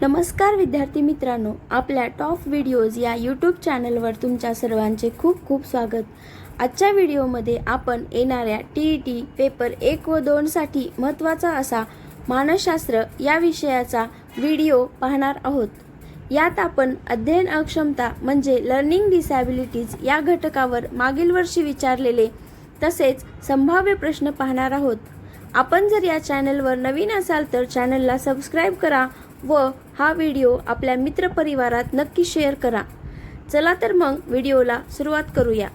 नमस्कार विद्यार्थी मित्रांनो, आपल्या टॉप व्हिडिओज या यूट्यूब चॅनलवर तुमच्या सर्वांचे खूप खूप स्वागत. आजच्या व्हिडिओमध्ये आपण येणाऱ्या TET पेपर 1 व 2 साठी महत्त्वाचा असा मानसशास्त्र या विषयाचा व्हिडिओ पाहणार आहोत. यात आपण अध्ययन अक्षमता म्हणजे लर्निंग डिसॅबिलिटीज या घटकावर मागील वर्षी विचारलेले तसेच संभाव्य प्रश्न पाहणार आहोत. आपण जर या चॅनलवर नवीन असाल तर चॅनलला सबस्क्राईब करा व हा व्हिडिओ आपल्या मित्रपरिवारात नक्की शेअर करा. चला तर मग व्हिडिओला सुरुवात करूया.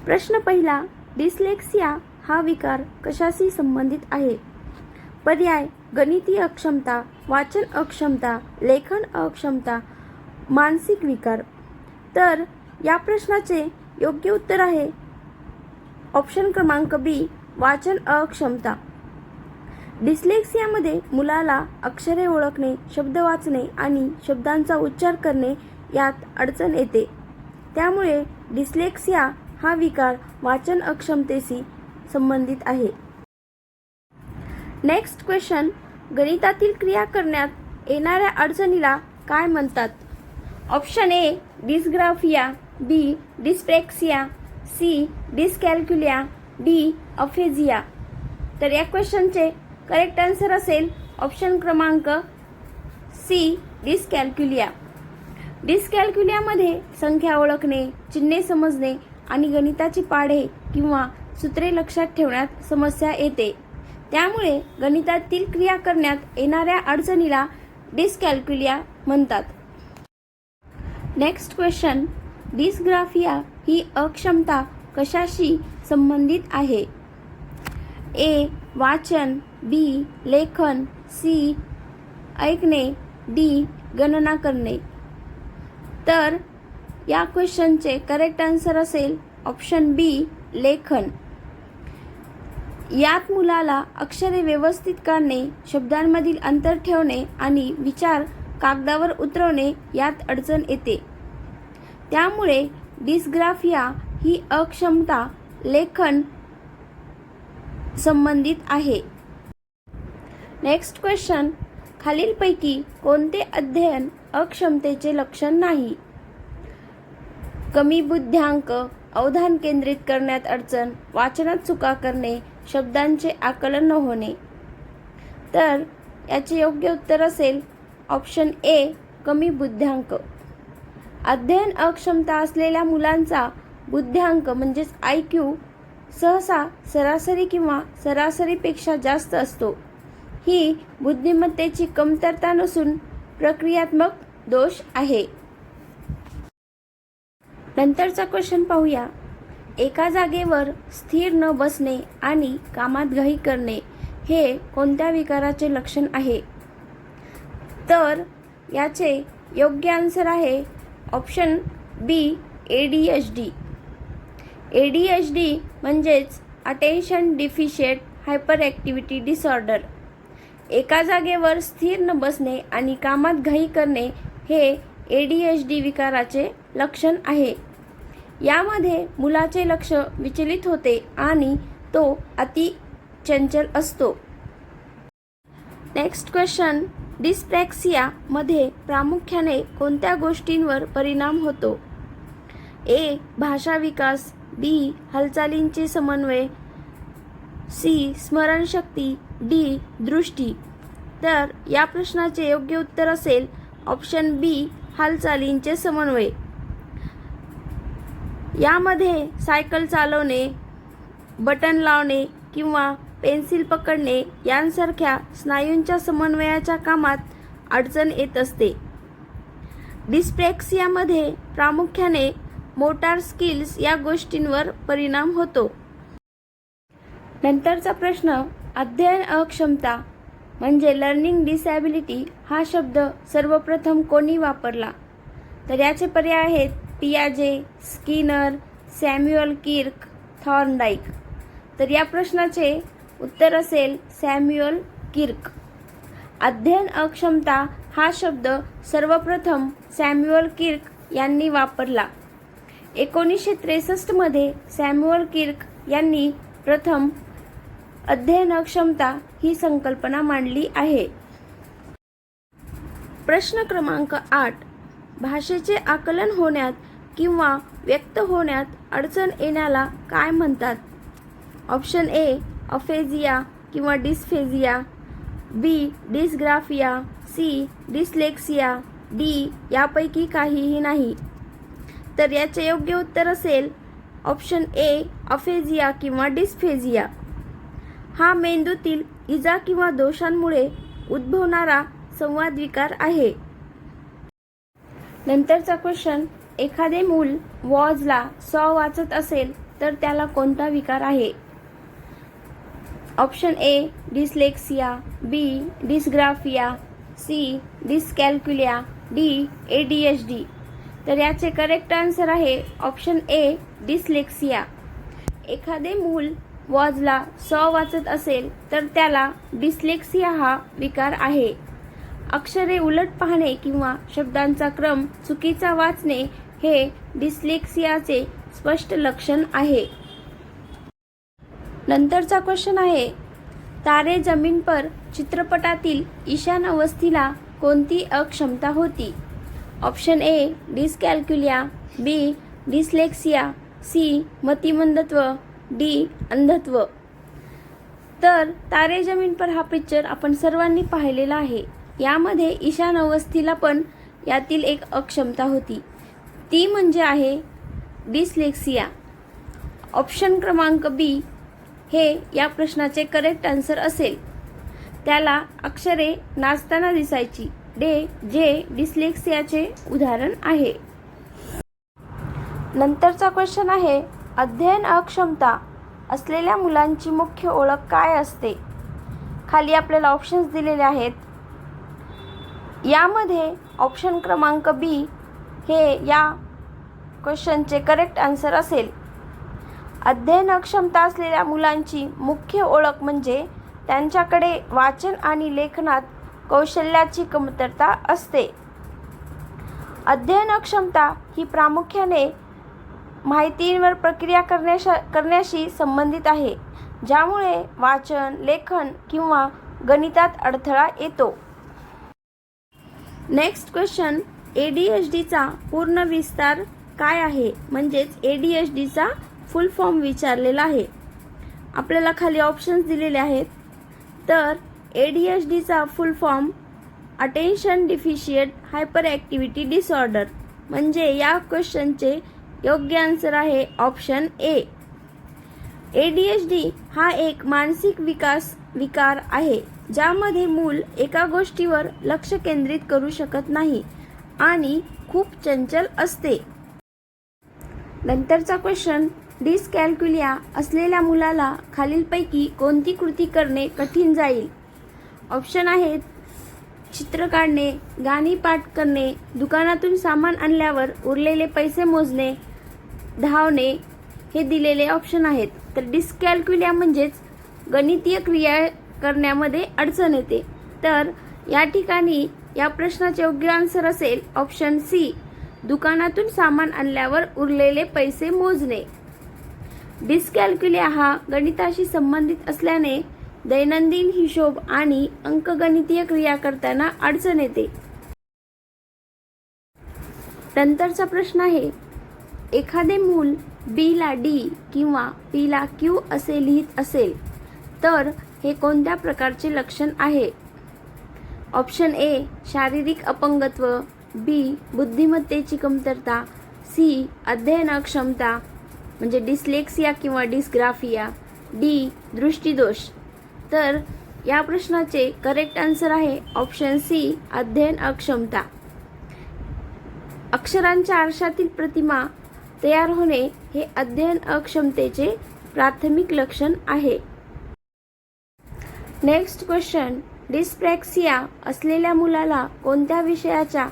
प्रश्न पहिला, डिस्लेक्सिया हा विकार कशाशी संबंधित आहे? पर्याय: गणितीय अक्षमता, वाचन अक्षमता, लेखन अक्षमता, मानसिक विकार. तर या प्रश्नाचे योग्य उत्तर आहे ऑप्शन क्रमांक बी, वाचन अक्षमता. डिस्लेक्सियामध्ये मुलाला अक्षरे ओळखणे, शब्द वाचणे आणि शब्दांचा उच्चार करणे यात अडचण येते. त्यामुळे डिस्लेक्सिया हा विकार वाचन अक्षमतेशी संबंधित आहे. नेक्स्ट क्वेश्चन, गणितातील क्रिया करण्यात येणाऱ्या अडचणीला काय म्हणतात? Option A dysgraphia, B dyspraxia, C dyscalculia, D aphasia. तर या क्वेश्चनचे करेक्ट आन्सर असेल ऑप्शन क्रमांक सी डिस्कॅल्क्युलिया. डिस्कॅल्क्युलियामध्ये संख्या ओळखणे, चिन्हे समजणे आणि गणिताची पाढे किंवा सूत्रे लक्षात ठेवण्यात समस्या येते. त्यामुळे गणितातील क्रिया करण्यात येणाऱ्या अडचणीला डिस्कॅल्क्युलिया म्हणतात. नेक्स्ट क्वेश्चन, डिस्ग्राफिया ही अक्षमता कशाशी संबंधित आहे? ए वाचन, बी लेखन, सी ऐकणे, डी गणना करणे. तर या क्वेश्चनचे करेक्ट आन्सर असेल ऑप्शन बी लेखन. यात मुलाला अक्षरे व्यवस्थित काढणे, शब्दांमधील अंतर ठेवणे आणि विचार कागदावर उतरवणे यात अडचण येते. त्यामुळे डिस्ग्राफिया ही अक्षमता लेखन संबंधित आहे. नेक्स्ट क्वेश्चन, खालीलपैकी कोणते अध्ययन अक्षमतेचे लक्षण नाही? कमी बुद्ध्यांक, अवधान केंद्रित करण्यात अडचण, वाचनात चुका करणे, शब्दांचे आकलन न होणे. तर याचे योग्य उत्तर असेल ऑप्शन ए कमी बुद्ध्यांक. अध्ययन अक्षमता असलेल्या मुलांचा बुद्ध्यांक म्हणजेच IQ सहसा सरासरी किंवा सरासरीपेक्षा जास्त असतो. ही बुद्धिमत्तेची कमतरता नसून प्रक्रियात्मक दोष आहे. नंतरचा क्वेश्चन पाहूया. एका जागेवर स्थिर न बसणे आणि कामात घाई करणे हे कोणत्या विकाराचे लक्षण आहे? तर याचे योग्य आन्सर आहे ऑप्शन बी ADHD. ADHD म्हणजेच attention deficit hyper activity disorder. एका जागेवर स्थिर न बसणे आणि कामात घाई करणे हे ADHD विकाराचे लक्षण आहे. यामध्ये मुलाचे लक्ष विचलित होते आणि तो अति चंचल असतो. नेक्स्ट क्वेश्चन, डिस्प्रॅक्सिया मध्ये प्रामुख्याने कोणत्या गोष्टींवर परिणाम होतो? ए भाषा विकास, बी हालचालींचे समन्वय, सी स्मरणशक्ती, डी दृष्टी. तर या प्रश्नाचे योग्य उत्तर असेल ऑप्शन बी हालचालींचे समन्वय. यामध्ये सायकल चालवणे, बटन लावणे किंवा पेन्सिल पकडणे यांसारख्या स्नायूंच्या समन्वयाच्या कामात अडचण येत असते. डिस्प्रॅक्सियामध्ये प्रामुख्याने मोटार स्किल्स या गोष्टींवर परिणाम होतो. नंतरचा प्रश्न, अध्ययन अक्षमता म्हणजे लर्निंग डिसॅबिलिटी हा शब्द सर्वप्रथम कोणी वापरला? तर याचे पर्याय आहेत पियाजे, स्किनर, सॅम्युअल किर्क, थॉर्नडाईक. तर या प्रश्नाचे उत्तर असेल सॅम्युअल किर्क. अध्ययन अक्षमता हा शब्द सर्वप्रथम सॅम्युअल किर्क यांनी वापरला. 1963 मध्ये सॅम्युअल किर्क यांनी प्रथम अध्ययन अक्षमता ही संकल्पना मांडली आहे. प्रश्न क्रमांक 8. भाषेचे आकलन होण्यात किंवा व्यक्त होण्यात अडचण येण्याला काय म्हणतात? ऑप्शन ए अफेजिया किंवा डिस्फेजिया, बी डिस्ग्राफिया, सी डिस्लेक्सिया, डी यापैकी काहीही नाही. तर याचे योग्य उत्तर असेल ऑप्शन ए अफेजिया किंवा डिस्फेजिया. हा मेंदूतील इजा किंवा दोषांमुळे उद्भवणारा संवाद विकार आहे. नंतरचा क्वेश्चन, एखादे मूल वॉजला सॉ वाचत असेल तर त्याला कोणता विकार आहे? Option A dyslexia, B dysgraphia, C dyscalculia, D ADHD. तर याचे करेक्ट आन्सर आहे ऑप्शन ए डिस्लेक्सिया. एखादे मूल वॉजला सॉ वाचत असेल तर त्याला डिस्लेक्सिया हा विकार आहे. अक्षरे उलट पाहणे किंवा शब्दांचा क्रम चुकीचा वाचणे हे डिस्लेक्सियाचे स्पष्ट लक्षण आहे. नंतरचा क्वेश्चन आहे, तारे जमीन पर चित्रपटातील ईशान अवस्थीला कोणती अक्षमता होती? Option A dyscalculia, B dyslexia, C मतिमंदत्व, डी अंधत्व. तर तारे जमीन पर हा पिक्चर आपण सर्वांनी पाहिलेला आहे. यामध्ये ईशान अवस्थीला पण यातील एक अक्षमता होती, ती म्हणजे आहे डिस्लेक्सिया. ऑप्शन क्रमांक बी हे या प्रश्नाचे करेक्ट आन्सर असेल. त्याला अक्षरे नाचताना दिसायची, जे डिस्लेक्सियाचे उदाहरण आहे. नंतरचा क्वेश्चन आहे, अध्ययन अक्षमता असलेल्या मुलांची मुख्य ओळख काय असते? खाली आपल्याला ऑप्शन्स दिलेले आहेत. यामध्ये ऑप्शन क्रमांक बी हे या क्वेश्चनचे करेक्ट आन्सर असेल. अध्ययन अक्षमता असलेल्या मुलांची मुख्य ओळख म्हणजे त्यांच्याकडे वाचन आणि लेखनात कौशल्याची कमतरता असते. अध्ययन अक्षमता ही प्रामुख्याने माहितीवर प्रक्रिया करण्याशी संबंधित आहे, ज्यामुळे वाचन, लेखन किंवा गणितात अडथळा येतो. नेक्स्ट क्वेश्चन, ADHDचा पूर्ण विस्तार काय आहे? म्हणजेच ADHDचा फुल फॉर्म विचारलेला आहे. आपल्याला खाली ऑप्शन्स दिलेले आहेत. तर ADHDचा full form attention deficient hyper activity disorder. म्हणजे या क्वेश्चनचे योग्य आन्सर आहे ऑप्शन ए. ADHD हा एक मानसिक विकास विकार आहे, ज्यामध्ये मूल एका गोष्टीवर लक्ष केंद्रित करू शकत नाही आणि खूप चंचल असते. नंतरचा क्वेश्चन, डिस्कॅल्क्युलिया असलेल्या मुलाला खालीलपैकी कोणती कृती करणे कठीण जाईल? ऑप्शन आहेत चित्र काढणे, गाणी पाठ करणे, दुकानातून सामान आणल्यावर उरलेले पैसे मोजणे, धावणे हे दिलेले ऑप्शन आहेत. तर डिस्कॅल्क्युलिया म्हणजेच गणितीय क्रिया करण्यामध्ये अडचण येते. तर या ठिकाणी या प्रश्नाचे योग्य आन्सर असेल ऑप्शन सी, दुकानातून सामान आणल्यावर उरलेले पैसे मोजणे. डिस्कॅल्क्युलिया हा गणिताशी संबंधित असल्याने दैनंदिन हिशोब आणि अंकगणितीय क्रिया करताना अडचण येते. नंतरचा प्रश्न आहे, एखादे मूल B ला D किंवा P ला Q असे लिहित असेल तर हे कोणत्या प्रकारचे लक्षण आहे? ऑप्शन ए शारीरिक अपंगत्व, बी बुद्धिमत्तेची कमतरता, सी अध्ययन अक्षमता म्हणजे डिस्लेक्सिया किंवा डिस्ग्राफिया, डी दृष्टिदोष. तर या प्रश्नाचे करेक्ट आन्सर आहे ऑप्शन सी अध्ययन अक्षमता. अक्षरांच्या आरशातील प्रतिमा तयार होणे हे अध्ययन अक्षमतेचे प्राथमिक लक्षण आहे. नेक्स्ट क्वेश्चन, डिस्प्रॅक्सिया असलेल्या मुलाला कोणत्या विषयाच्या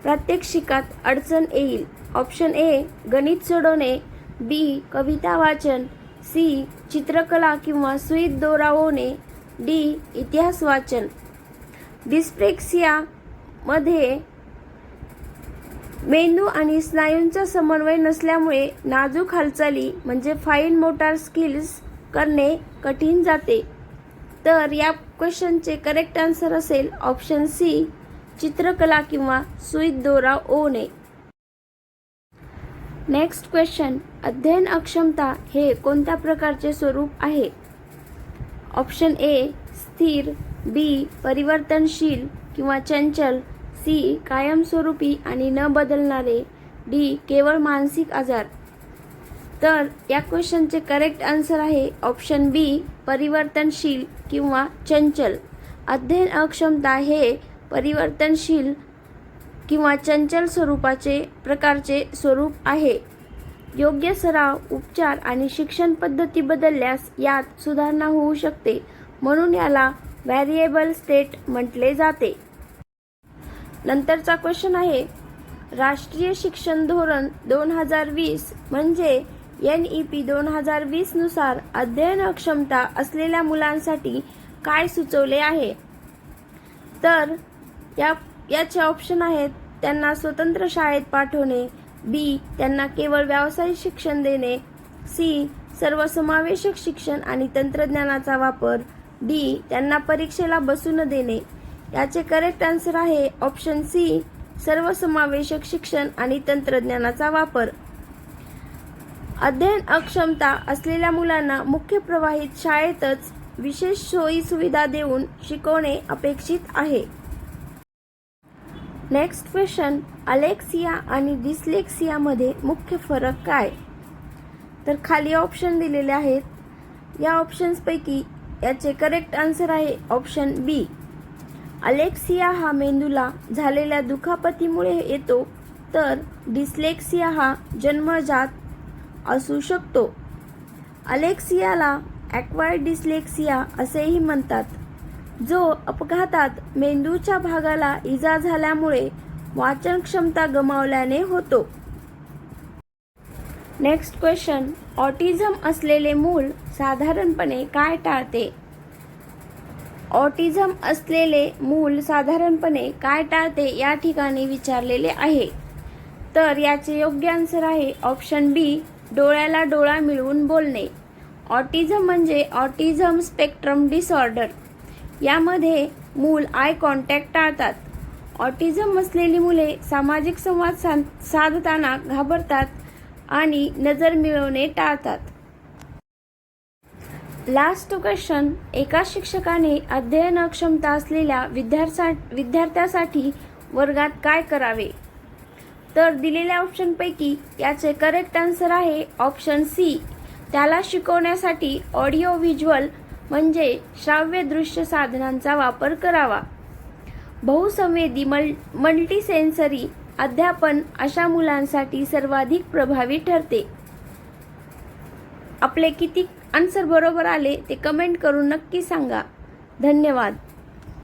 प्रात्यक्षिकात अडचण येईल? ऑप्शन ए गणित सोडवणे, बी कविता वाचन, सी चित्रकला किंवा सुईत दोरावणे, डी इतिहास वाचन. डिस्प्रॅक्सिया मध्ये मेंदू आणि स्नायूंचा समन्वय नसल्यामुळे नाजूक हालचाली म्हणजे फाईन मोटार स्किल्स करणे कठीण जाते. तर या क्वेश्चनचे करेक्ट आन्सर असेल ऑप्शन सी चित्रकला किंवा सुईत दोरा ओवणे. नेक्स्ट क्वेश्चन, अध्ययन अक्षमता हे कोणत्या प्रकारचे स्वरूप आहे? ऑप्शन ए स्थिर, बी परिवर्तनशील किंवा चंचल, सी कायमस्वरूपी आणि न बदलणारे, डी केवळ मानसिक आजार. तर या क्वेश्चनचे करेक्ट आन्सर आहे ऑप्शन बी परिवर्तनशील किंवा चंचल. अध्ययन अक्षमता हे परिवर्तनशील किंवा चंचल प्रकारचे स्वरूप आहे. योग्य सराव, उपचार आणि शिक्षण पद्धती बदलल्यास यात सुधारणा होऊ शकते, म्हणून याला व्हेरिएबल स्टेट म्हटले जाते. नंतरचा क्वेश्चन आहे, राष्ट्रीय शिक्षण धोरण 2020 म्हणजे NEP 2020 नुसार अध्ययन अक्षमता असलेल्या मुलांसाठी काय सुचवले आहे? तर याचे ऑप्शन आहेत, त्यांना स्वतंत्र शाळेत पाठवणे, बी त्यांना केवळ व्यावसायिक शिक्षण देणे, सी सर्वसमावेशक शिक्षण आणि तंत्रज्ञानाचा वापर, डी त्यांना परीक्षेला बसू न देणे. याचे करेक्ट आन्सर आहे ऑप्शन सी सर्वसमावेशक शिक्षण आणि तंत्रज्ञानाचा वापर. अध्ययन अक्षमता असलेल्या मुलांना मुख्य प्रवाहित शाळेतच विशेष सोयी सुविधा देऊन शिकवणे अपेक्षित आहे. नेक्स्ट क्वेश्चन, अलेक्सिया आणि डिस्लेक्सियामध्ये मुख्य फरक काय? तर खाली ऑप्शन दिलेले आहेत. या ऑप्शन्सपैकी याचे करेक्ट आन्सर आहे ऑप्शन बी. अलेक्सिया हा मेंदूला झालेल्या दुखापतीमुळे येतो, तर डिस्लेक्सिया हा जन्मजात असू शकतो. अलेक्सियाला ॲक्वायर्ड डिस्लेक्सिया असेही म्हणतात, जो अपघातात मेंदूच्या भागाला इजा झाल्यामुळे वाचन क्षमता गमावल्याने होतो. नेक्स्ट क्वेश्चन, ऑटिझम असलेले मूल साधारणपणे काय टाळते? ऑटिझम असलेले मूल साधारणपणे काय टाळते या ठिकाणी विचारलेले आहे. तर याचे योग्य आन्सर आहे ऑप्शन बी डोळ्याला डोळा मिळवून बोलणे. ऑटिझम म्हणजे ऑटिझम स्पेक्ट्रम डिसऑर्डर. यामध्ये मूल आय कॉन्टॅक्ट टाळतात. ऑटिझम असलेली मुले सामाजिक संवाद साधताना घाबरतात आणि नजर मिळवणे टाळतात. लास्ट क्वेश्चन, एका शिक्षकाने अध्ययन अक्षमता असलेल्या विद्यार्थ्यासाठी वर्गात काय करावे? तर दिलेल्या ऑप्शनपैकी याचे करेक्ट आन्सर आहे ऑप्शन सी. त्याला शिकवण्यासाठी ऑडिओ व्हिज्युअल म्हणजे श्राव्य दृश्य साधनांचा वापर करावा. बहुसंवेदी मल्टीसेन्सरी अध्यापन अशा मुलांसाठी सर्वाधिक प्रभावी ठरते. आपले किती आन्सर बरोबर आले ते कमेंट करून नक्की सांगा. धन्यवाद.